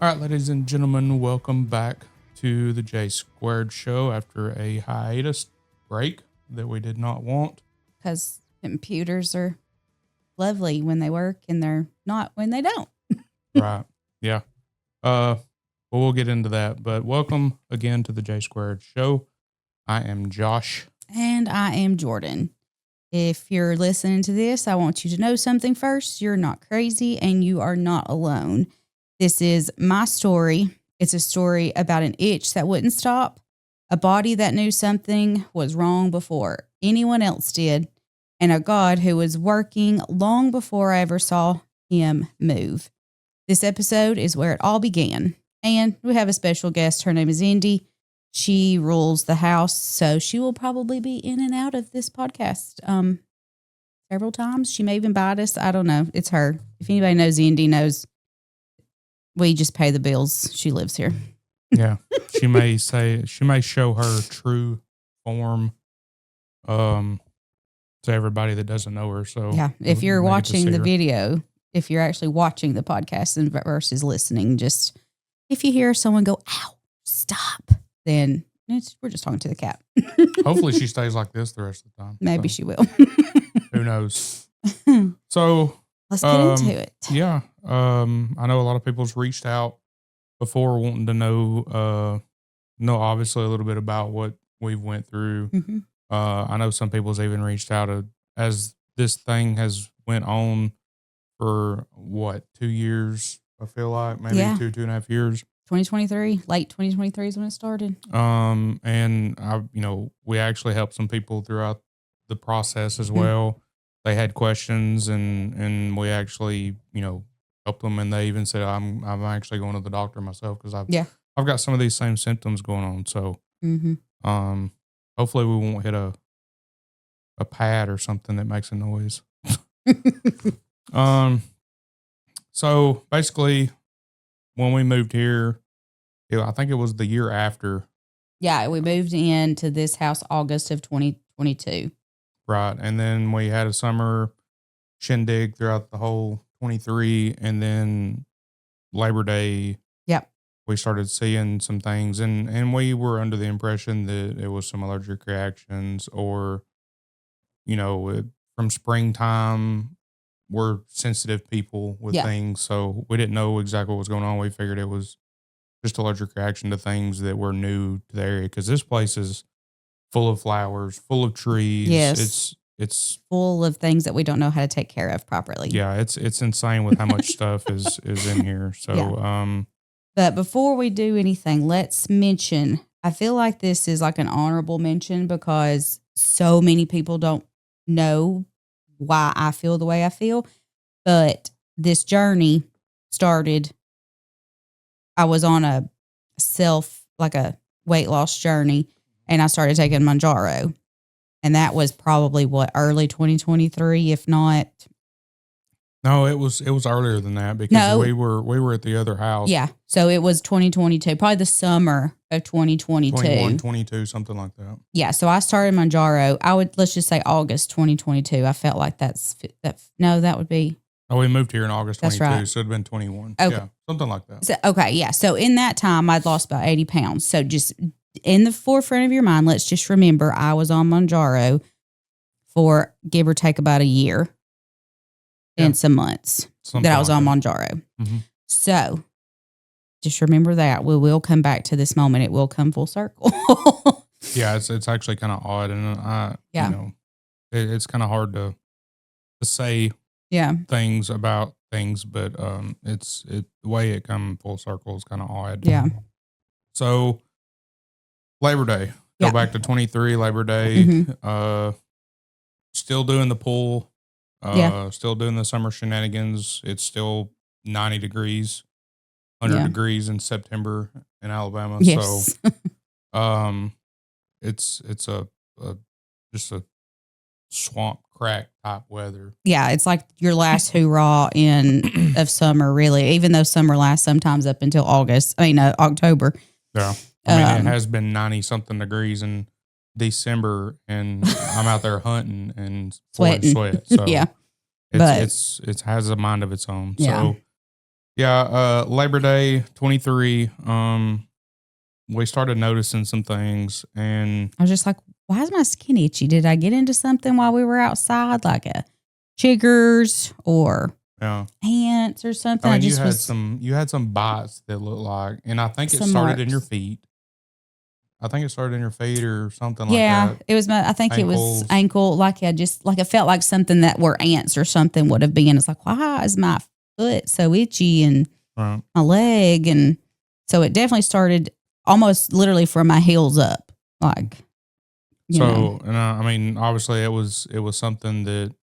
All right, ladies and gentlemen, welcome back to the J Squared Show after a hiatus break that we did not want. Because computers are lovely when they work and they're not when they don't. Right. Yeah. Well, we'll get into that, but welcome again to the J Squared Show. I am Josh. And I am Jordan. If you're listening to this, I want you to know something first. You're not crazy and you are not alone. This is my story. It's a story about an itch that wouldn't stop, a body that knew something was wrong before anyone else did, and a God who was working long before I ever saw him move. This episode is where it all began. And we have a special guest. Her name is Indy. She rules the house, so she will probably be in and out of this podcast several times. She may even bite us. I don't know. It's her. If anybody knows Indy, knows we just pay the bills. She lives here. Yeah. She may show her true form to everybody that doesn't know her. So yeah, if you're watching the video, if you're actually watching the podcast and versus listening, just if you hear someone go, "Ow, stop," then we're just talking to the cat. Hopefully she stays like this the rest of the time. Maybe she will. Who knows? So let's get into it. Yeah. I know a lot of people's reached out before wanting to know obviously a little bit about what we've went through. Mm-hmm. I know some people's even reached out as this thing has went on for 2 years, I feel like maybe 2.5 years. 2023, late 2023 is when it started. And we actually helped some people throughout the process as well. They had questions and we actually, helped them. And they even said, I'm actually going to the doctor myself because I've got some of these same symptoms going on. So, hopefully we won't hit a pad or something that makes a noise. So basically when we moved here, I think it was the year after. Yeah, we moved into this house August of 2022. Right. And then we had a summer shindig throughout the whole 23. And then Labor Day, we started seeing some things. And we were under the impression that it was some allergic reactions or, from springtime, we're sensitive people with things. So we didn't know exactly what was going on. We figured it was just allergic reaction to things that were new to the area. Because this place is full of flowers, full of trees. Yes. It's full of things that we don't know how to take care of properly. Yeah, it's insane with how much stuff is in here. So, but before we do anything, let's mention, I feel like this is like an honorable mention because so many people don't know why I feel the way I feel. But this journey started, I was on a weight loss journey. And I started taking Mounjaro. And that was probably early 2023, if not. No, it was earlier than that because we were at the other house. Yeah. So it was 2022, probably the summer of 2022. 21, 22, something like that. Yeah. So I started Mounjaro. Let's just say August 2022. I felt like that would be. Oh, we moved here in August 22, right. So it'd been 21. Okay. Yeah, something like that. So, okay. Yeah. So in that time, I'd lost about 80 pounds. So just in the forefront of your mind, let's just remember I was on Mounjaro for give or take about a year and some months that I was on Mounjaro. Mm-hmm. So just remember that. We will come back to this moment. It will come full circle. Yeah, it's actually kind of odd. And it's kind of hard to say things about things, but the way it come full circle is kind of odd. Yeah. So Labor Day, go back to 23 Labor Day, still doing the pool, still doing the summer shenanigans. It's still 90 degrees, 100 degrees in September in Alabama. Yes. So, it's just a swamp crack type weather. Yeah. It's like your last hurrah of summer, really, even though summer lasts sometimes up until October. Yeah. I mean, it has been 90 something degrees in December and I'm out there hunting and sweat. So yeah, it has a mind of its own. Yeah. So Yeah, Labor Day 23, we started noticing some things, and I was just like, why is my skin itchy? Did I get into something while we were outside, like a chiggers or yeah. ants or something? I I mean, just was you had some bites that looked like, and I think it some started in your marks. feet. I think it started in your feet or something like Yeah, that. it was my. I think it was Ankles. ankle. Like I just like it felt like something that were ants or something would have been. It's like, why is my foot so itchy and Right. my leg? And so it definitely started almost literally from my heels up. Like, you know, So, and I mean, obviously, it was something that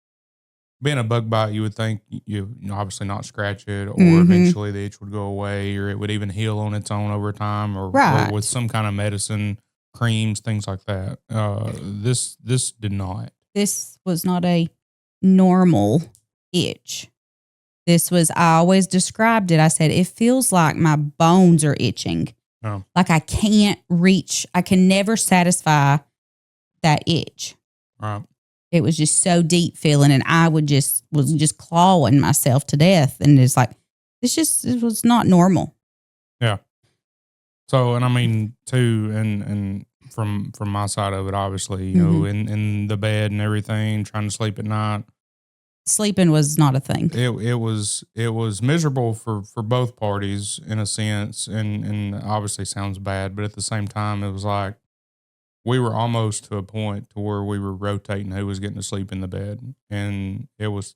being a bug bite, you would think obviously not scratch it, or mm-hmm. eventually the itch would go away, or it would even heal on its own over time, or with Right. some kind of medicine, creams, things like that. This did not. This was not a normal itch. This was, I always described it. I said, it feels like my bones are itching. Oh, Like I can't reach, I can never satisfy that itch. right. It was just so deep feeling. And I was just clawing myself to death. And it's like, it was not normal. Yeah. So, and I mean, too, and from my side of it, obviously, you know, in the bed and everything, trying to sleep at night, Sleeping was not a thing. it was miserable for both parties in a sense, and obviously sounds bad, but at the same time, it was like we were almost to a point to where we were rotating who was getting to sleep in the bed, and it was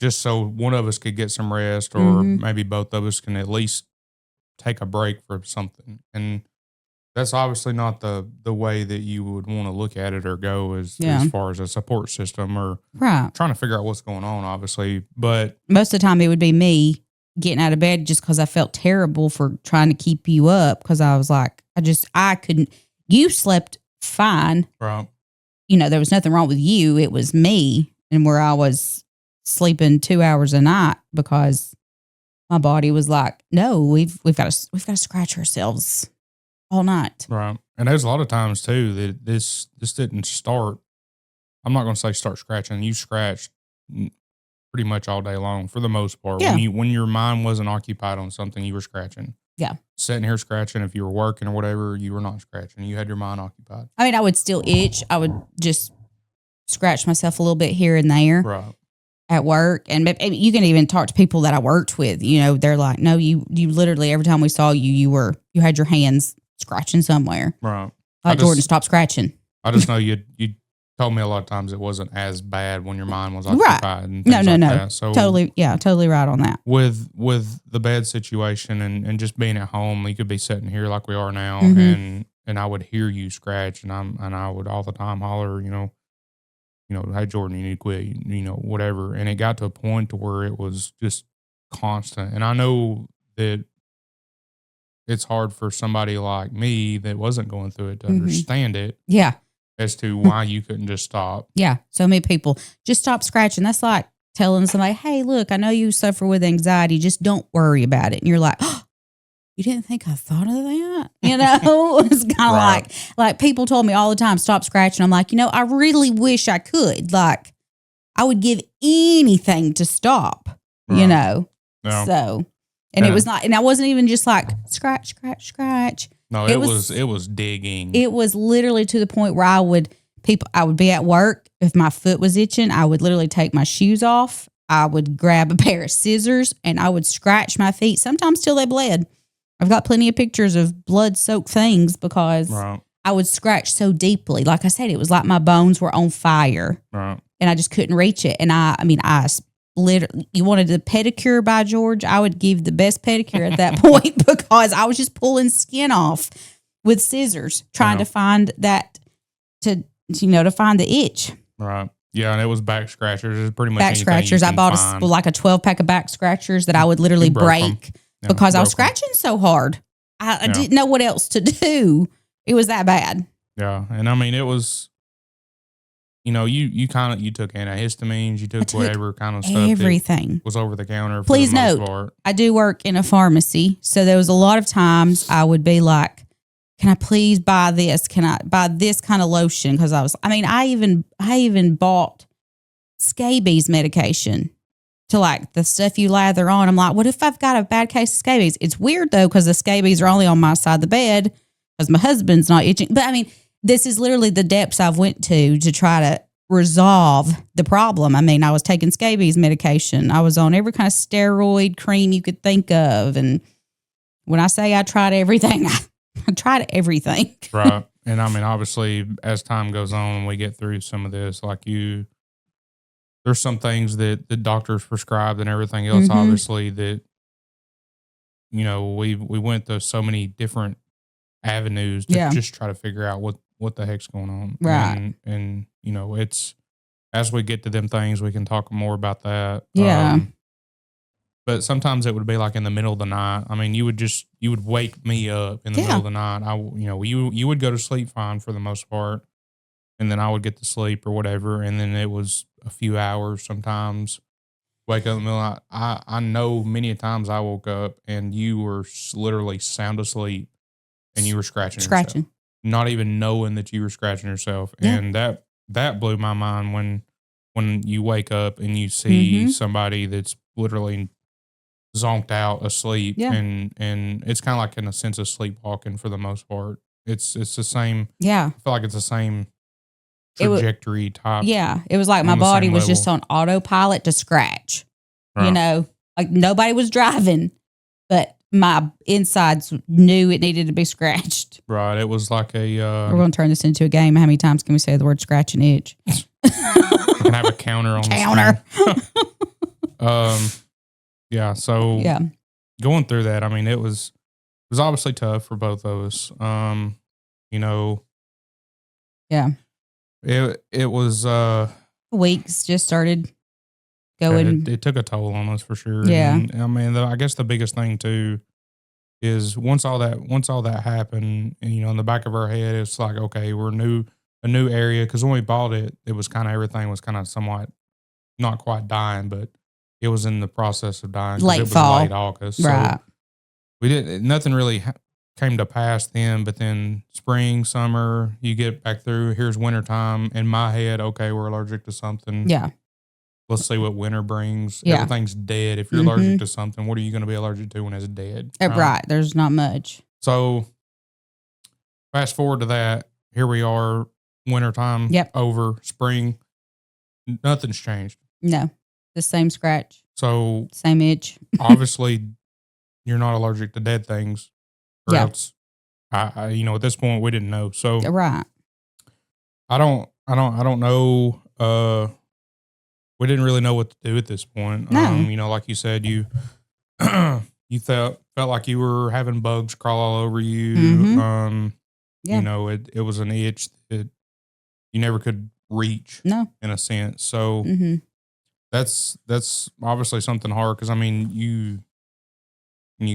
just so one of us could get some rest, or maybe both of us can at least take a break for something. And that's obviously not the way that you would want to look at it or go as far as a support system or Right. trying to figure out what's going on, obviously. But most of the time it would be me getting out of bed just because I felt terrible for trying to keep you up because I was like, I couldn't. You slept fine. right. You know, there was nothing wrong with you. It was me and where I was sleeping 2 hours a night because my body was like, no, we've got to scratch ourselves all night. Right. And there's a lot of times too that this didn't start. I'm not going to say start scratching. You scratched pretty much all day long for the most part. Yeah. When your mind wasn't occupied on something, you were scratching. Yeah. Sitting here scratching. If you were working or whatever, you were not scratching. You had your mind occupied. I mean, I would still itch. I would just scratch myself a little bit here and there. Right. At work, and you can even talk to people that I worked with. You know, they're like, "No, you literally every time we saw you, you had your hands scratching somewhere." Right. Like Jordan, stop scratching. I just know you told me a lot of times it wasn't as bad when your mind was occupied. Right. And things no. That. So Totally right on that. With the bed situation and just being at home, you could be sitting here like we are now, and I would hear you scratch, and I would all the time holler, hey Jordan, you need to quit, whatever. And it got to a point to where it was just constant. And I know that it's hard for somebody like me that wasn't going through it to understand it. Yeah. As to why you couldn't just stop. Yeah. So many people just stop scratching. That's like telling somebody, hey, look, I know you suffer with anxiety. Just don't worry about it. And you're like, oh, you didn't think I thought of that? It's kind of like people told me all the time, stop scratching. I'm like, I really wish I could. Like, I would give anything to stop, Yeah. So, and it was not, and I wasn't even just like scratch, scratch, scratch. No, it was digging. It was literally to the point where I would be at work. If my foot was itching, I would literally take my shoes off. I would grab a pair of scissors and I would scratch my feet, sometimes till they bled. I've got plenty of pictures of blood-soaked things because I would scratch so deeply. Like I said, it was like my bones were on fire, and I just couldn't reach it. And I literally, you wanted a pedicure by George? I would give the best pedicure at that point because I was just pulling skin off with scissors, trying to find that to find the itch. Right. Yeah, and it was back scratchers. It was pretty much back scratchers. I bought like a 12-pack of back scratchers that I would literally break. Because I was scratching so hard. I didn't know what else to do. It was that bad. Yeah. And I mean, it was, you took antihistamines, you took whatever kind of stuff. Everything was over the counter. Please note, I do work in a pharmacy. So there was a lot of times I would be like, can I please buy this? Can I buy this kind of lotion? Because I even bought scabies medication to like the stuff you lather on. I'm like, what if I've got a bad case of scabies? It's weird though, because the scabies are only on my side of the bed because my husband's not itching. But I mean, this is literally the depths I've went to try to resolve the problem. I mean, I was taking scabies medication. I was on every kind of steroid cream you could think of. And when I say I tried everything, I tried everything. Right. And I mean, obviously, as time goes on and we get through some of this, there's some things that the doctors prescribed and everything else, obviously, that, we went to so many different avenues to just try to figure out what the heck's going on. Right. And it's, as we get to them things, we can talk more about that. Yeah. But sometimes it would be like in the middle of the night. I mean, you would wake me up in the middle of the night. You would go to sleep fine for the most part, and then I would get to sleep or whatever. And then it was a few hours sometimes. Wake up in the middle of the night. I know many a times I woke up and you were literally sound asleep and you were scratching yourself. Not even knowing that you were scratching yourself. Yeah. And that blew my mind when you wake up and you see somebody that's literally zonked out asleep. Yeah. And it's kind of like in a sense of sleepwalking for the most part. It's the same. Yeah. I feel like it's the same trajectory type. Yeah. It was like my body was just on autopilot to scratch. Right. Like nobody was driving, but my insides knew it needed to be scratched. Right. It was like a... We're going to turn this into a game. How many times can we say the word scratch and itch? We can have a counter on the screen. Yeah. So going through that, I mean, it was obviously tough for both of us. Yeah. It was weeks just started going. It took a toll on us for sure. Yeah. And, I mean, I guess the biggest thing too is once all that happened, and, in the back of our head, it's like, okay, we're a new area. Cause when we bought it, it was kind of, everything was kind of somewhat not quite dying, but it was in the process of dying. Late it was fall. Late August. Right. So nothing really came to pass then, but then spring, summer, you get back through, here's wintertime. In my head, okay, we're allergic to something. Yeah. Let's see what winter brings. Yeah. Everything's dead. If you're allergic to something, what are you going to be allergic to when it's dead? Right. There's not much. So fast forward to that. Here we are, wintertime, over, spring. Nothing's changed. No. The same scratch. So same itch. Obviously, you're not allergic to dead things. Or else, I at this point, we didn't know. So right. I don't know. We didn't really know what to do at this point. No. Like you said, you you felt like you were having bugs crawl all over you. It was an itch that you never could reach. No. In a sense. So that's obviously something hard, because I mean, you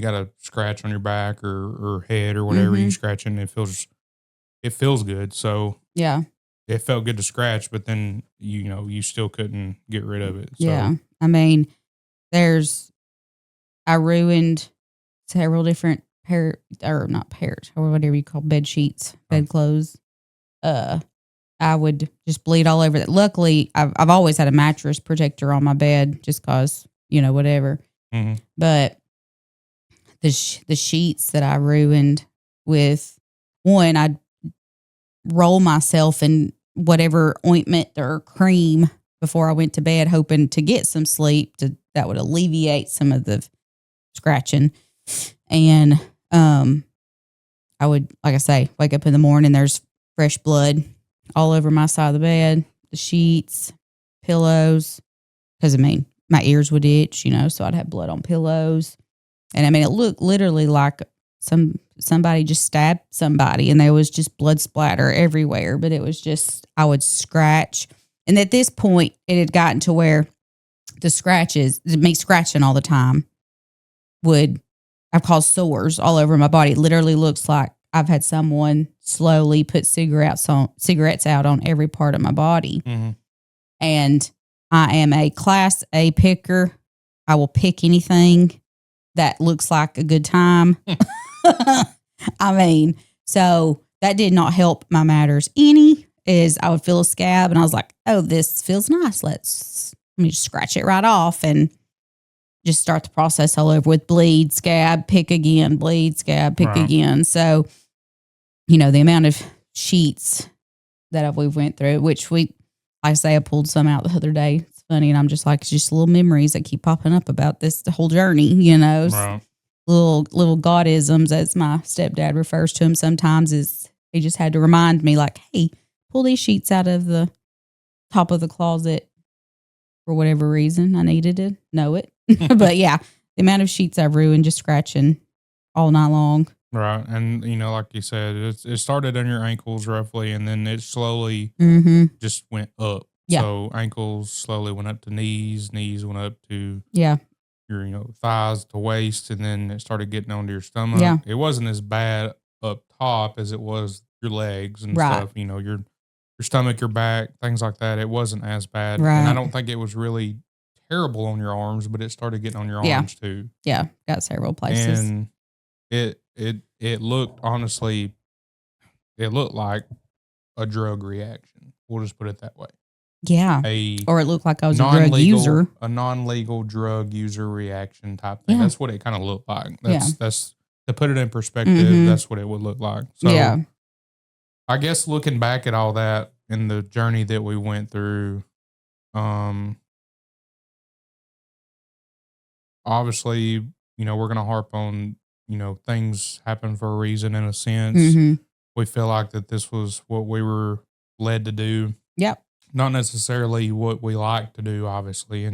got a scratch on your back or head or whatever you scratching, it feels good. So yeah. It felt good to scratch, but then, you still couldn't get rid of it. So. Yeah. I mean, I ruined several different whatever you call bed sheets, bedclothes. I would just bleed all over that. Luckily, I've always had a mattress protector on my bed just cause, whatever. Mm-hmm. But the sheets that I ruined with, one, I'd roll myself in whatever ointment or cream before I went to bed, hoping to get some sleep that would alleviate some of the scratching. And I would, like I say, wake up in the morning, there's fresh blood all over my side of the bed, the sheets, pillows, because my ears would itch, so I'd have blood on pillows. And I mean, it looked literally like somebody just stabbed somebody, and there was just blood splatter everywhere. But it was just, I would scratch. And at this point, it had gotten to where the scratches, me scratching all the time, I've caused sores all over my body. It literally looks like I've had someone slowly put cigarettes out on every part of my body. Mm-hmm. And I am a class A picker. I will pick anything that looks like a good time. I mean, so that did not help my matters any. Is I would feel a scab and I was like, oh, this feels nice. Let me just scratch it right off. And just start the process all over with bleed, scab, pick again, bleed, scab, pick again. So, the amount of sheets that we went through, which like I say, I pulled some out the other day. It's funny. And I'm just like, it's just little memories that keep popping up about the whole journey, Right. little godisms, as my stepdad refers to him sometimes, is he just had to remind me like, hey, pull these sheets out of the top of the closet for whatever reason. I needed to know it. But yeah, the amount of sheets I've ruined just scratching all night long. Right. And, like you said, it started on your ankles roughly, and then it slowly just went up. Yeah. So ankles slowly went up to knees went up to your, thighs to waist, and then it started getting onto your stomach. Yeah. It wasn't as bad up top as it was your legs and stuff, your stomach, your back, things like that. It wasn't as bad. Right. And I don't think it was really terrible on your arms, but it started getting on your arms too. Yeah. Got several places. And it looked, honestly, it looked like a drug reaction. We'll just put it that way. Yeah. Or it looked like I was a drug user. A non-legal drug user reaction type thing. Yeah. That's what it kind of looked like. That's to put it in perspective, that's what it would look like. So I guess looking back at all that and the journey that we went through, obviously, we're going to harp on, things happen for a reason in a sense. We feel like that this was what we were led to do. Yep. Not necessarily what we like to do, obviously.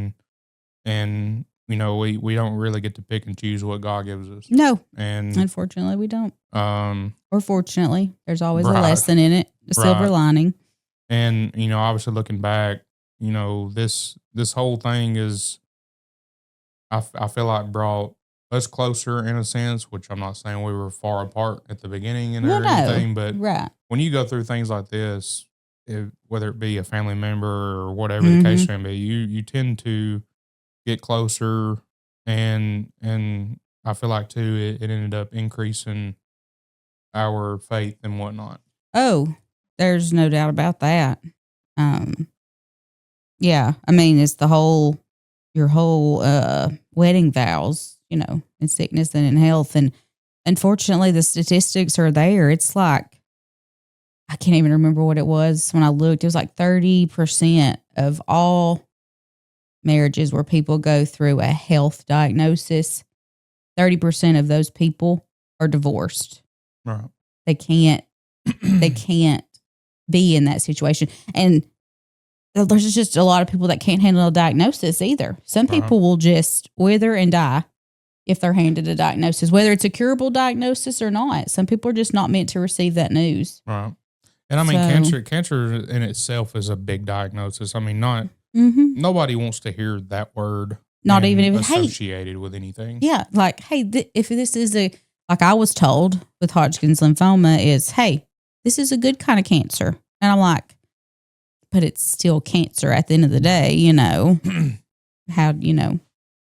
And we don't really get to pick and choose what God gives us. No. And unfortunately we don't. Or fortunately, there's always a lesson in it, a silver lining. And, obviously looking back, this whole thing is, I feel like brought us closer in a sense, which I'm not saying we were far apart at the beginning and everything, but when you go through things like this, whether it be a family member or whatever the case may be, you tend to get closer, and I feel like too, it ended up increasing our faith and whatnot. Oh, there's no doubt about that. Yeah, I mean, it's your whole wedding vows, in sickness and in health. And unfortunately, the statistics are there. It's like, I can't even remember what it was when I looked. It was like 30% of all marriages where people go through a health diagnosis, 30% of those people are divorced. Right. They can't be in that situation. And there's just a lot of people that can't handle a diagnosis either. Some people will just wither and die if they're handed a diagnosis, whether it's a curable diagnosis or not. Some people are just not meant to receive that news. Right. And I mean, cancer in itself is a big diagnosis. I mean, nobody wants to hear that word. Not even if associated with anything. Yeah. Like, hey, if this is like I was told with Hodgkin's lymphoma is, hey, this is a good kind of cancer. And I'm like, but it's still cancer at the end of the day, how,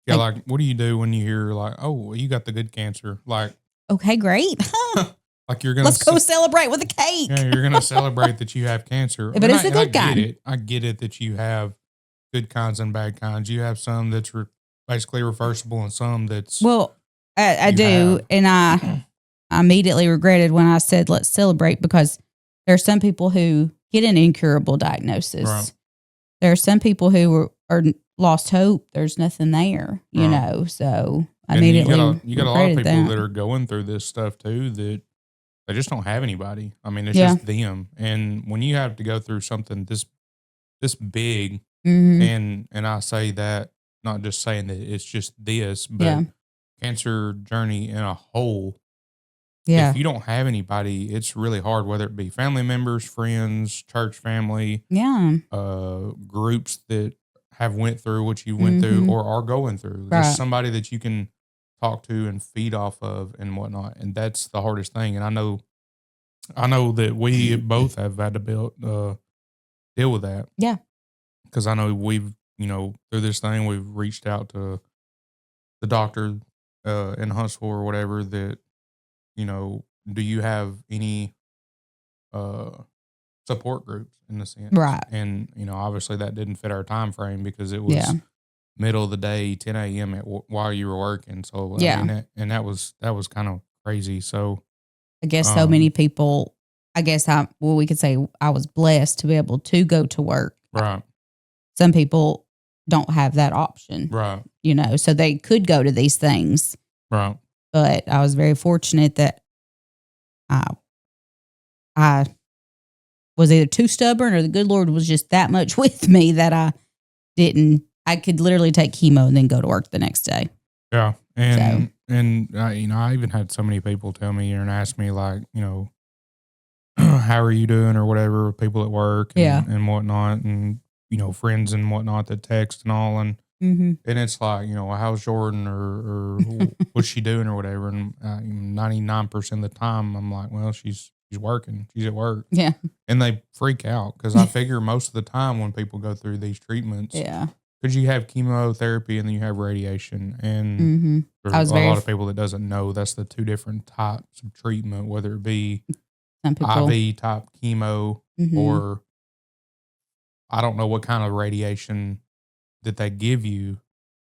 Yeah, like what do you do when you hear like, oh, you got the good cancer? Like, okay, great. Like you're gonna let's go celebrate with a cake. Yeah, you're gonna celebrate that you have cancer. But it's a good kind. I get it that you have good kinds and bad kinds. You have some that's basically reversible and some that's I do, and I immediately regretted when I said let's celebrate, because there are some people who get an incurable diagnosis. Right. There are some people who are lost hope. There's nothing there, so I immediately you got a lot of people that are going through this stuff too that they just don't have anybody. I mean, it's just them. And when you have to go through something this big, and I say that not just saying that it's just this, but cancer journey in a whole. Yeah. If you don't have anybody, it's really hard, whether it be family members, friends, church family, groups that have went through what you went through or are going through. Right. There's somebody that you can talk to and feed off of and whatnot. And that's the hardest thing. And I know that we both have had to deal with that. Yeah. Because I know we've, through this thing, we've reached out to the doctor in Huntsville or whatever that, do you have any support groups in the sense? Right. And, obviously that didn't fit our time frame because it was middle of the day, 10 a.m. while you were working. So Yeah. I mean, that was kind of crazy. So I guess so many people, we could say I was blessed to be able to go to work. right, Some people don't have that option, right, so they could go to these things. right. But I was very fortunate that I was either too stubborn or the good Lord was just that much with me that I could literally take chemo and then go to work the next day. Yeah. And I even had so many people tell me and ask me like, how are you doing or whatever, people at work and whatnot. And, friends and whatnot that text and all. And, and it's like, how's Jordan or what's she doing or whatever. And 99% of the time I'm like, well, she's working. She's at work. Yeah. And they freak out because I figure most of the time when people go through these treatments, because you have chemotherapy and then you have radiation. And there's a lot of people that doesn't know that's the two different types of treatment, whether it be IV type chemo or I don't know what kind of radiation that they give you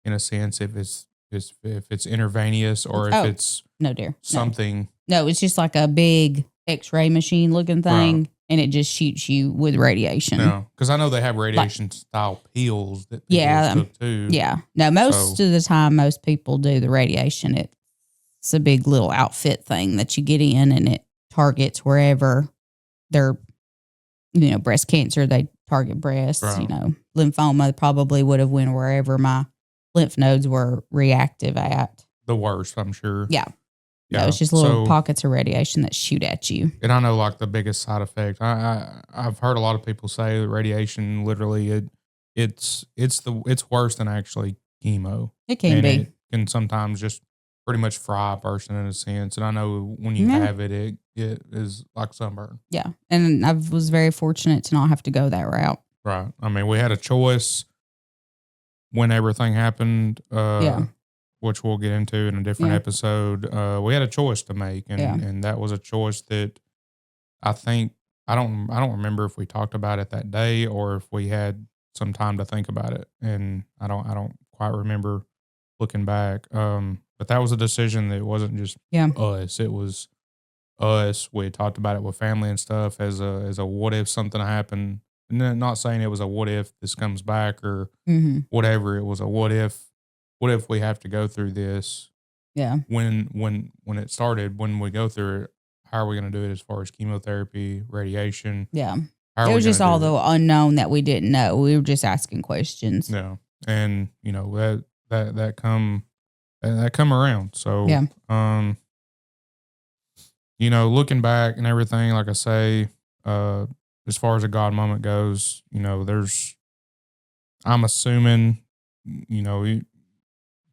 in a sense, if it's intravenous or if it's no, dear. something. No, it's just like a big X-ray machine looking thing. And it just shoots you with radiation. No, because I know they have radiation style pills that people took too. Yeah. No, most of the time, most people do the radiation. It's a big little outfit thing that you get in, and it targets wherever they're, breast cancer, they target breasts. Right. Lymphoma probably would have went wherever my lymph nodes were reactive at. The worst, I'm sure. Yeah. Yeah, it's just little pockets of radiation that shoot at you. And I know like the biggest side effect. I've heard a lot of people say that radiation literally it's worse than actually chemo. It can be. It can sometimes just pretty much fry a person in a sense. And I know when you have it is like sunburn. Yeah. And I was very fortunate to not have to go that route. Right. I mean, we had a choice when everything happened. Which we'll get into in a different episode. We had a choice to make, and that was a choice that I think I don't remember if we talked about it that day or if we had some time to think about it, and I don't quite remember looking back. But that was a decision that wasn't just us; it was us. We had talked about it with family and stuff as a what if something happened, and then not saying it was a what if this comes back or whatever. It was a what if. What if we have to go through this? Yeah. When it started, when we go through it, how are we going to do it as far as chemotherapy, radiation? Yeah. It was just all the unknown that we didn't know. We were just asking questions. Yeah. And that come around. So looking back and everything, like I say, as far as a God moment goes, I'm assuming,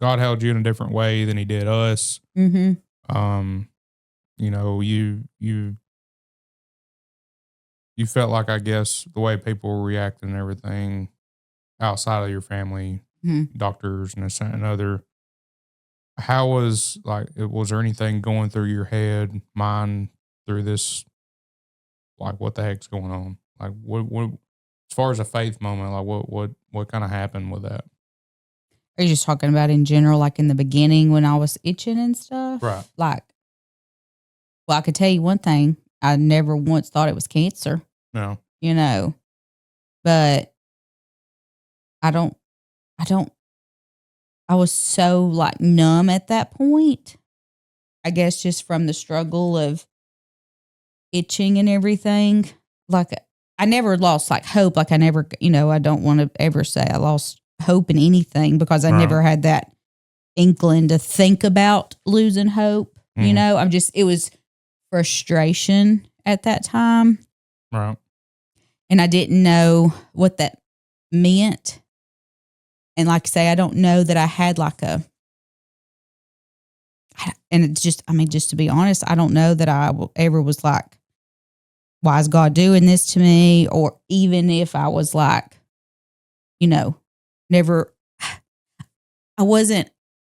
God held you in a different way than he did us. You felt like, I guess, the way people were reacting and everything outside of your family, doctors and this and other. How was there anything going through your head, mind through this? Like, what the heck's going on? Like, what as far as a faith moment, like what kind of happened with that? Are you just talking about in general, like in the beginning when I was itching and stuff? Right. I could tell you one thing. I never once thought it was cancer. No. But I was so numb at that point. I guess just from the struggle of itching and everything. I never lost hope. I never, I don't want to ever say I lost hope in anything because I never had that inkling to think about losing hope. It was frustration at that time. Right. And I didn't know what that meant. And like I say, I don't know that I had and it's just, just to be honest, I don't know that I ever was like, why is God doing this to me? Or even if I was never, I wasn't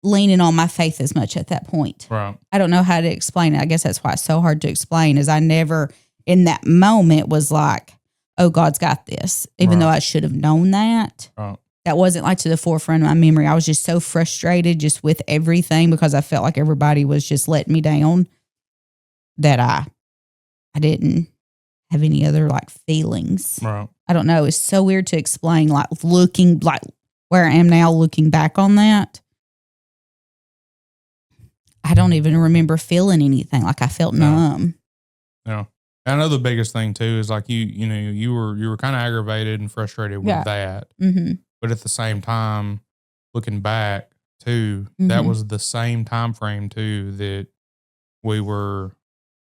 leaning on my faith as much at that point. Right. I don't know how to explain it. I guess that's why it's so hard to explain is I never in that moment was like, oh, God's got this, even though I should have known that. Right. that wasn't like to the forefront of my memory. I was just so frustrated just with everything because I felt like everybody was just letting me down that I didn't have any other like feelings. Right. I don't know. It's so weird to explain, like looking like where I am now, looking back on that. I don't even remember feeling anything. Like I felt numb. Yeah. I know the biggest thing too is like you were kind of aggravated and frustrated with that. Mm-hmm. But at the same time, looking back too, that was the same time frame too that we were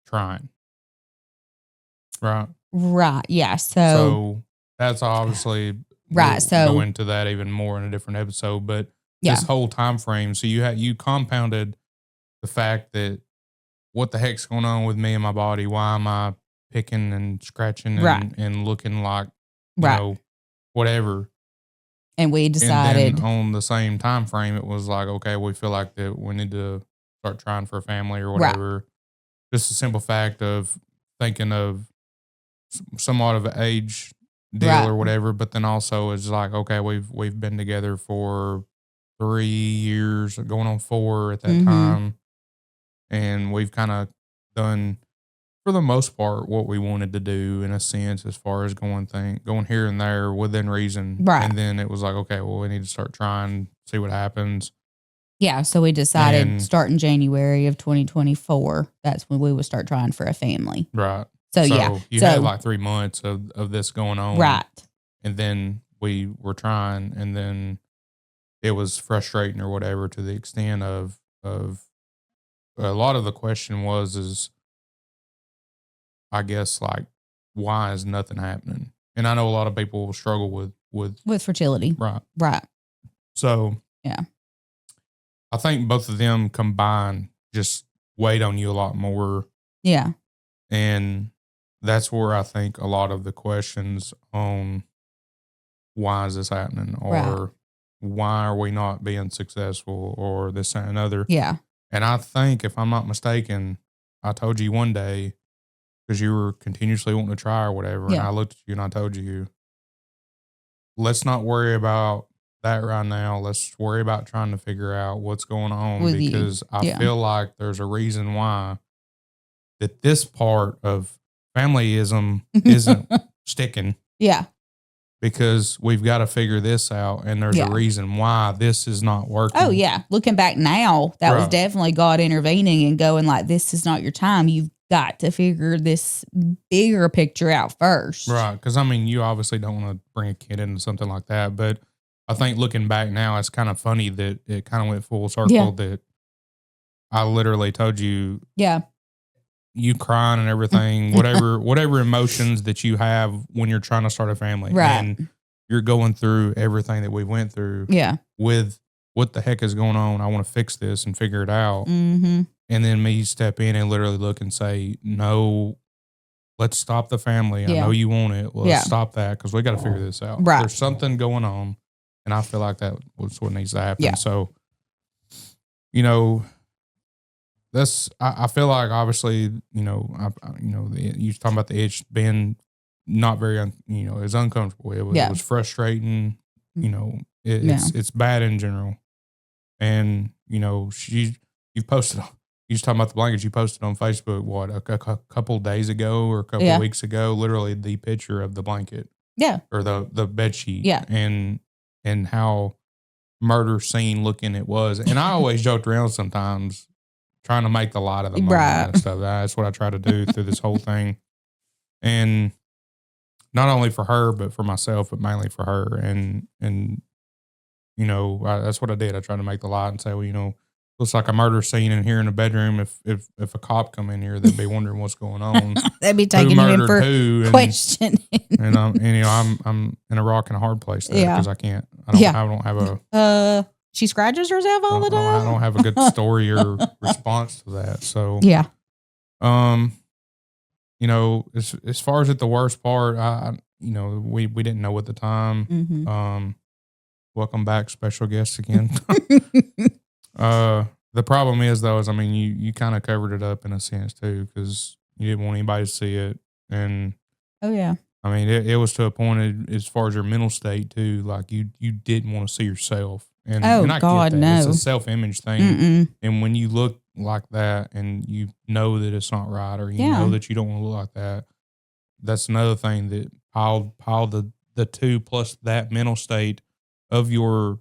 trying. Right. Right. Yeah. So that's obviously right. We'll go into that even more in a different episode. But this whole time frame, so you compounded the fact that what the heck's going on with me and my body? Why am I picking and scratching and looking like you know whatever? And we decided, and then on the same time frame, it was like, okay, we feel like that we need to start trying for a family or whatever. Just a simple fact of thinking of somewhat of an age deal or whatever, but then also it's like, okay, we've been together for 3 years, going on 4 at that time, and we've kind of done, for the most part, what we wanted to do in a sense, as far as going here and there within reason. And then it was like, okay, well, we need to start trying, see what happens. Yeah. So we decided starting January of 2024, that's when we would start trying for a family. Right. So you had like 3 months of this going on. Right. And then we were trying, and then it was frustrating or whatever, to the extent of a lot of the question is, I guess, like, why is nothing happening? And I know a lot of people will struggle with fertility. Right. Right. So yeah, I think both of them combined just weighed on you a lot more. Yeah. And that's where I think a lot of the questions on why is this happening, or why are we not being successful, or this and another. Yeah. And I think, if I'm not mistaken, I told you one day, because you were continuously wanting to try or whatever, and I looked at you and I told you, let's not worry about that right now. Let's worry about trying to figure out what's going on, because I feel like there's a reason why that this part of familyism isn't sticking. Yeah. Because we've got to figure this out, and there's a reason why this is not working. Oh, yeah. Looking back now, that was definitely God intervening and going like, this is not your time. You've got to figure this bigger picture out first. Right. Because, I mean, you obviously don't want to bring a kid into something like that. But I think looking back now, it's kind of funny that it kind of went full circle, that I literally told you. Yeah. You crying and everything, whatever emotions that you have when you're trying to start a family. Right. And you're going through everything that we went through. Yeah. With what the heck is going on? I want to fix this and figure it out. Mm-hmm. And then me step in and literally look and say, no, let's stop the family. I know you want it. Well, let's stop that, because we got to figure this out. Right. There's something going on. And I feel like that was what needs to happen. Yeah. So, I feel like, obviously, you talking about the itch being not very, it was uncomfortable. It was frustrating. It's bad in general. And, you've posted, you was talking about the blankets you posted on Facebook, what, a couple days ago or a couple weeks ago, literally the picture of the blanket. Yeah. Or the bed sheet. Yeah. And how murder scene looking it was. And I always joked around sometimes, trying to make the light of the moment and stuff. That's what I try to do through this whole thing. And not only for her, but for myself, but mainly for her. And that's what I did. I tried to make the light and say, well, looks like a murder scene in here in the bedroom. If a cop come in here, they'd be wondering what's going on. They'd be taking you in for questioning. And I'm in a rock and a hard place there, because I don't have a. She scratches herself all the time. I don't have a good story or response to that. So yeah. As far as at the worst part, we didn't know at the time. Mm-hmm. Welcome back, special guest again. The problem is, though, you kind of covered it up in a sense too, because you didn't want anybody to see it. And oh yeah, I mean, it was to a point as far as your mental state too. Like you didn't want to see yourself, and Oh, and I God, get that. It's no. a self-image thing, Mm-mm. and when you look like that, and you know that it's not right, or you Yeah. know that you don't want to look like that, that's another thing that piled the two plus that mental state of your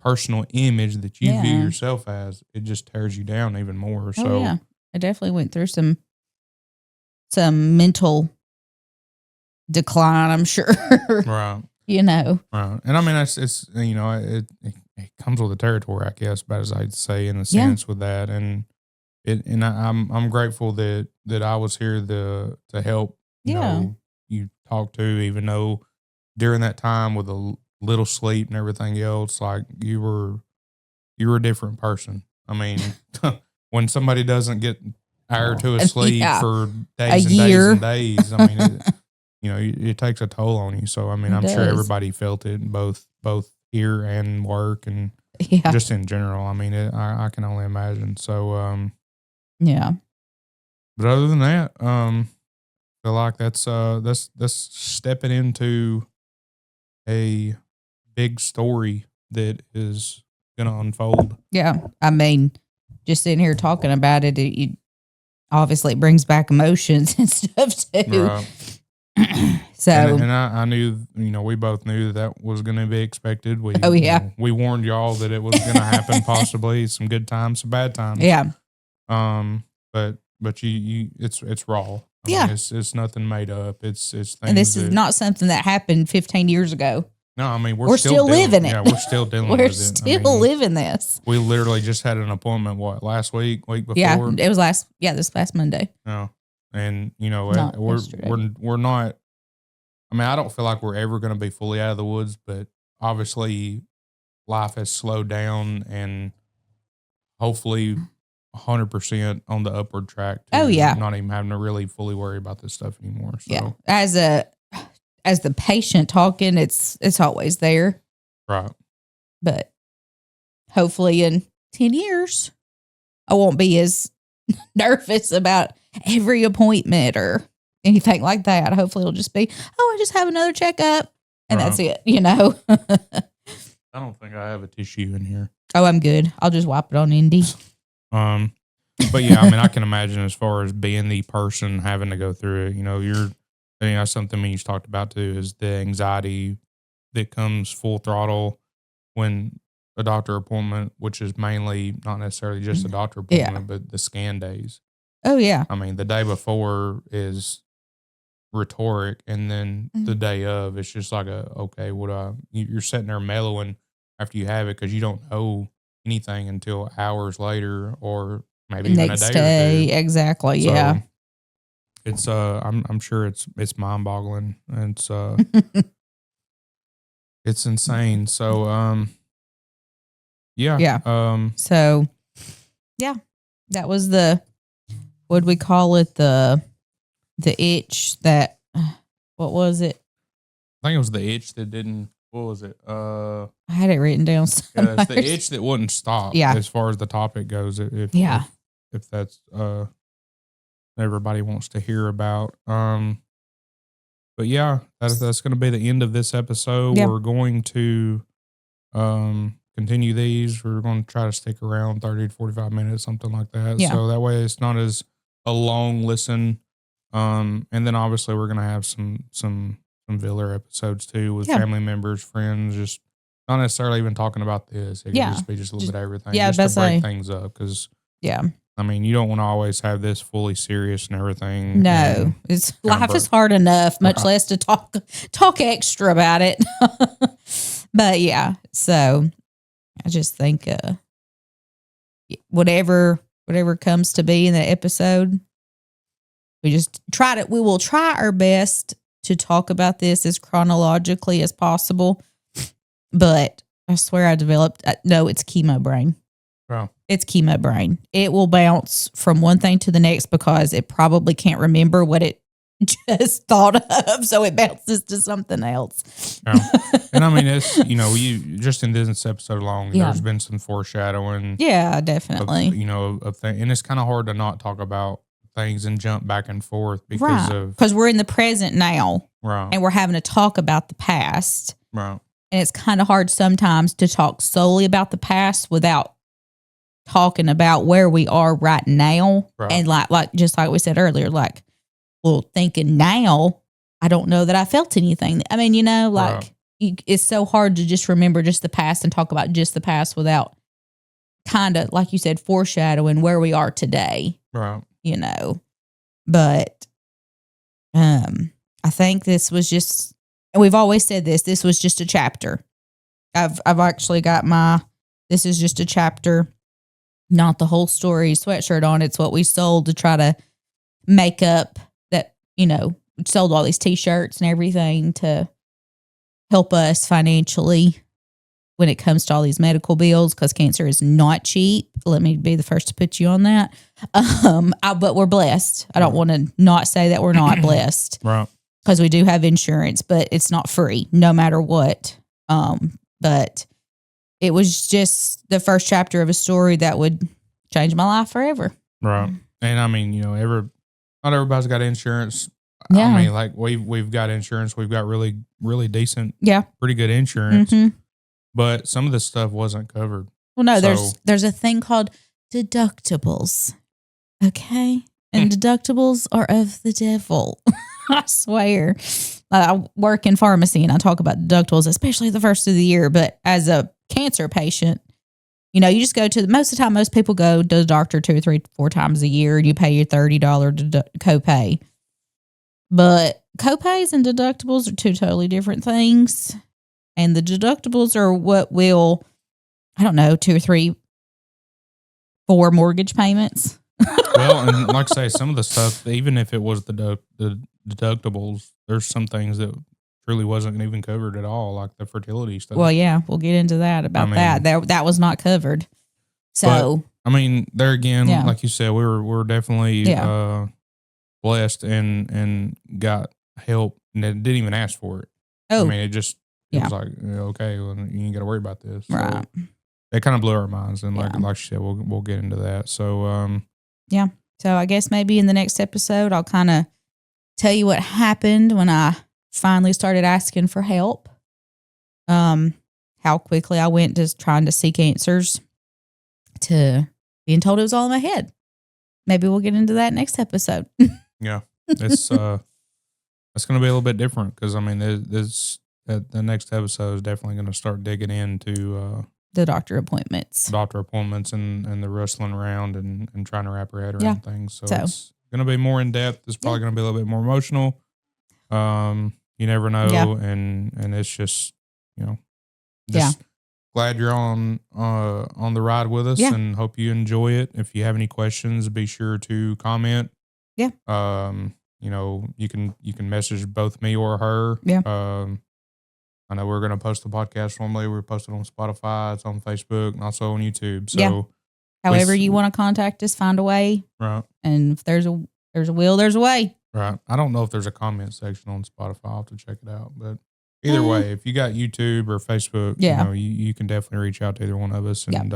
personal image that you view Yeah. yourself as, it just tears you down even more. So Oh, yeah. I definitely went through some mental decline, I'm sure. right. You know. Right. And I mean, it's you know, it comes with the territory, I guess, about as I'd say in a Yeah. sense with that. And I'm grateful that I was here to help, you Yeah. know, you talk to, even though during that time with a little sleep and everything else, like you were a different person. I mean, when somebody doesn't get hour or two of sleep Yeah. for A days and year. days and days, I mean, you know, it takes a toll on you. So, I mean, It I'm sure does. everybody felt it both here and work and Yeah. just in general. I mean, I can only imagine. So, Yeah. but other than that, I feel like that's stepping into a big story that is going to unfold. Yeah. I mean, just sitting here talking about it, obviously it brings back emotions and stuff too. Right. So, and I knew, you know, we both knew that was going to be expected. We, Oh, you yeah. know, we warned y'all that it was going to happen. Possibly some good times, some bad times. yeah. But you, it's raw. I Yeah. mean, it's nothing made up. It's things. And this is not something that happened 15 years ago. No, I mean, We're still dealing- living it. Yeah, we're still dealing We're with it. still living this. We literally just had an appointment. What, last week before? Yeah, it was this last Monday. No, and you know, Not we're yesterday. we're not. I mean, I don't feel like we're ever going to be fully out of the woods, but obviously, life has slowed down, and hopefully, 100% on the upward track. To Oh, yeah. not even having to really fully worry about this stuff anymore. So, Yeah, as the patient talking, it's always there. right. But hopefully in 10 years, I won't be as nervous about every appointment or anything like that. Hopefully it'll just be, I just have another checkup and that's it, you know. I don't think I have a tissue in here. Oh, I'm good. I'll just wipe it on Indy. But yeah, I mean, I can imagine as far as being the person having to go through it, you know, that's something we just talked about too, is the anxiety that comes full throttle when a doctor appointment, which is mainly not necessarily just a doctor appointment, but the scan days. Oh, yeah. I mean, the day before is rhetoric, and then the day of, it's just like you're sitting there mellowing after you have it because you don't know anything until hours later or maybe even Next a day day. or two. Exactly. So, yeah. It's I'm sure it's mind boggling, and it's it's insane. So yeah. Yeah. So yeah, that was what'd we call it? The itch that, what was it? I think it was the itch that didn't, what was it? I had it written down. Yeah, it's the itch that wouldn't stop. Yeah. As far as the topic goes, if that's everybody wants to hear about. But yeah, that's going to be the end of this episode. Yeah. We're going to continue these. We're going to try to stick around 30 to 45 minutes, something like that. Yeah. So that way it's not as a long listen. And then obviously we're going to have some Viller episodes too with family members, friends, just not necessarily even talking about this. It could just be just a little bit of everything. Yeah, just to break things up. Because I mean, you don't want to always have this fully serious and everything. No, life is hard enough, much less to talk extra about it. But yeah, so I just think whatever comes to be in the episode, we will try our best to talk about this as chronologically as possible. But I swear it's chemo brain. Wow. It's chemo brain. It will bounce from one thing to the next because it probably can't remember what it just thought of. So it bounces to something else. Yeah. And I mean, it's, you just in this episode alone, there's been some foreshadowing. Yeah, definitely. Of thing. And it's kind of hard to not talk about things and jump back and forth because of because we're in the present now, right, and we're having to talk about the past, right, and it's kind of hard sometimes to talk solely about the past without talking about where we are right now, right. and like just like we said earlier, like, well, thinking now, I don't know that I felt anything. I mean, Right. it's so hard to just remember just the past and talk about just the past without kind of, like you said, foreshadowing where we are today, Right. But I think this was just, and we've always said this was just a chapter. I've actually got this is just a chapter, not the whole story sweatshirt on. It's what we sold to try to make up that, we sold all these t-shirts and everything to help us financially when it comes to all these medical bills, because cancer is not cheap. Let me be the first to put you on that. But we're blessed. I don't want to not say that we're not blessed, Right. because we do have insurance, but it's not free no matter what. But it was just the first chapter of a story that would change my life forever. Right. And I mean, not everybody's got insurance. Yeah. I mean, like we've got insurance. We've got really, really decent, Yeah. pretty good insurance. Mm-hmm. But some of this stuff wasn't covered. Well, no, So- there's a thing called deductibles. Okay. And deductibles are of the devil. I swear. I work in pharmacy and I talk about deductibles, especially the first of the year. But as a cancer patient, you just go to most of the time, most people go to the doctor 2 or 3, 4 times a year and you pay your $30 copay. But copays and deductibles are two totally different things. And the deductibles are what will, 2 or 3, 4 mortgage payments. Well, and like I say, some of the stuff, even if it was the deductibles, there's some things that truly wasn't even covered at all, like the fertility stuff. Well, yeah, we'll get into that about that. That was not covered. So, I mean, there again, Yeah. like you said, we were definitely Yeah. blessed and got help and they didn't even ask for it. oh, I mean, it just it Yeah. was like, okay, well, you ain't got to worry about this. So right. it kind of blew our minds, and like Yeah. like you said, we'll get into that. So So I guess maybe in the next episode, I'll kind of tell you what happened when I finally started asking for help. How quickly I went to trying to seek answers to being told it was all in my head. Maybe we'll get into that next episode. yeah, it's it's going to be a little bit different because I mean, the next episode is definitely going to start digging into The doctor appointments. doctor appointments and the wrestling around and trying to wrap her head around things. So it's going to be more in depth. It's probably going to be a little bit more emotional. You never know. Yeah. And it's just, glad you're on the ride with us and hope you enjoy it. If you have any questions, be sure to comment. Yeah. You can message both me or her. Yeah. I know we're going to post the podcast normally. We're posted on Spotify. It's on Facebook and also on YouTube. So, Yeah. However you want to contact us, find a way. Right. And if there's a will, there's a way. Right. I don't know if there's a comment section on Spotify. I'll have to check it out. But either way, if you got YouTube or Facebook, you can definitely reach out to either one of us and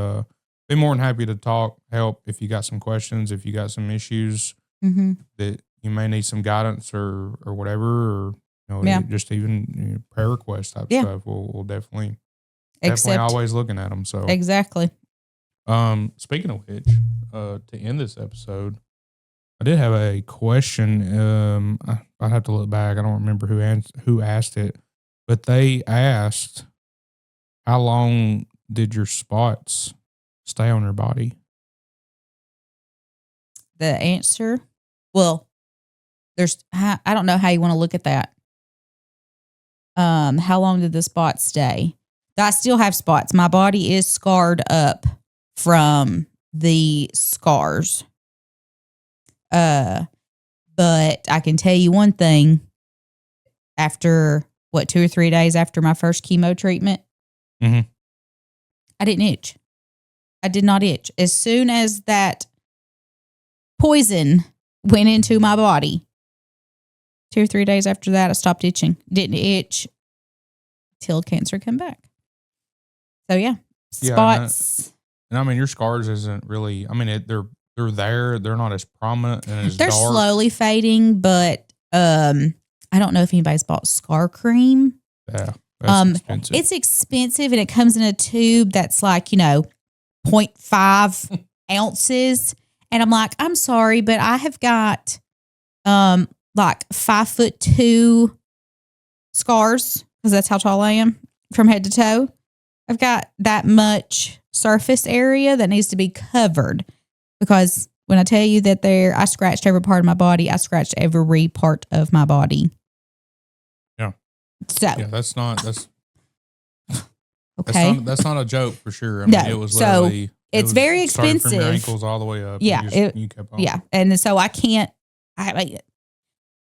be more than happy to talk, help if you got some questions, if you got some issues that you may need some guidance or whatever, or just even prayer request type stuff. We'll definitely always looking at them. So Exactly. Speaking of which, to end this episode, I did have a question. I'd have to look back. I don't remember who asked it, but they asked, "How long did your spots stay on your body?" The answer, well, I don't know how you want to look at that. How long did the spots stay? I still have spots. My body is scarred up from the scars. But I can tell you one thing. After 2 or 3 days after my first chemo treatment, Mhm. I didn't itch. I did not itch. As soon as that poison went into my body, 2 or 3 days after that, I stopped itching. Didn't itch till cancer came back. So spots. And I mean, your scars isn't really. I mean, they're they're there. They're not as prominent and as They're dark. slowly fading, but I don't know if anybody's bought Scar Cream. Yeah, that's expensive. It's expensive, and it comes in a tube that's like 0.5 ounces. And I'm like, I'm sorry, but I have got like 5'2" scars, because that's how tall I am from head to toe. I've got that much surface area that needs to be covered, because when I tell you that I scratched every part of my body, I scratched every part of my body. Yeah. So yeah, that's okay. That's not a joke for sure. I mean, it was literally. It's very expensive. From your ankles all the way up. Yeah. You kept on. Yeah. And so I can't,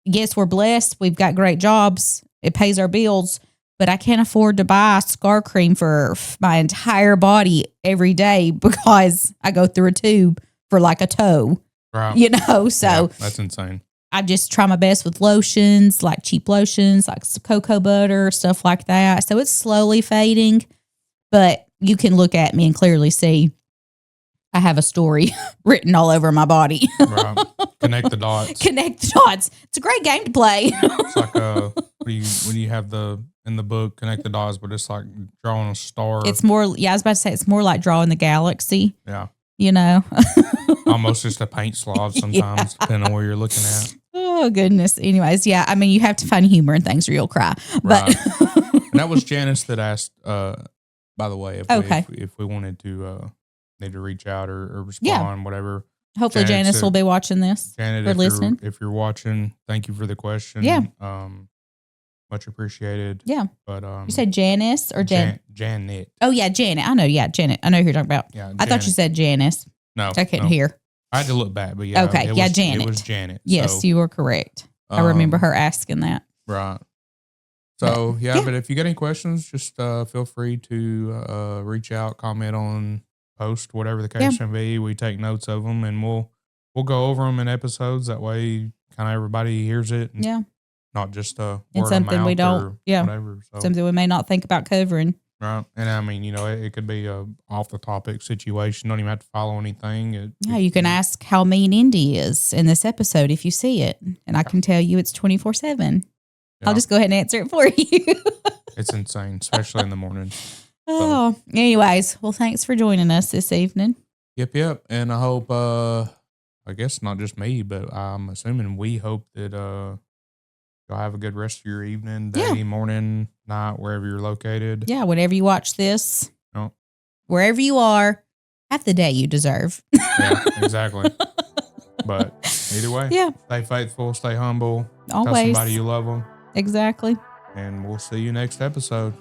yes, we're blessed. We've got great jobs. It pays our bills, but I can't afford to buy Scar Cream for my entire body every day, because I go through a tube for like a toe, right. So yeah, that's insane. I just try my best with lotions, like cheap lotions, like cocoa butter, stuff like that. So it's slowly fading, but you can look at me and clearly see I have a story written all over my body. Right. Connect the dots. Connect the dots. It's a great game to play. It's like when you have in the book Connect the Dots, but it's like drawing a star. It's more, I was about to say, it's more like drawing the galaxy. Yeah. Almost just a paint slab sometimes, depending on where you're looking at. Oh, goodness. Anyways, yeah. I mean, you have to find humor in things or you'll cry. But right. And that was Janice that asked, by the way, if we wanted to need to reach out or respond, whatever. Hopefully Janice will be watching this. Janet, or listening. If you're watching, thank you for the question. Yeah. Much appreciated. Yeah. But you said Janice or Janet. Oh yeah, Janet. I know. Yeah, Janet. I know who you're talking about. Yeah. I thought you said Janice. No, I couldn't hear. I had to look back, but yeah. Okay. Janet. It was Janet. Yes, you were correct. I remember her asking that. Right. So but if you got any questions, just feel free to reach out, comment on, post, whatever the case may be. We take notes of them, and we'll go over them in episodes. That way, kind of everybody hears it. And not just word and something of mouth we don't. or whatever. So. Something we may not think about covering. Right. And I mean, it could be a off the topic situation. Don't even have to follow anything. You can ask how mean Indy is in this episode if you see it. And I can tell you it's 24/7. I'll just go ahead and answer it for you. It's insane, especially in the morning. Oh, anyways. Well, thanks for joining us this evening. Yep. And I hope, I guess not just me, but I'm assuming we hope that y'all have a good rest of your evening, day, morning, night, wherever you're located. Yeah, whenever you watch this, wherever you are, have the day you deserve. Yeah, exactly. But either way, stay faithful, stay humble. Always. Tell somebody you love them. Exactly. And we'll see you next episode.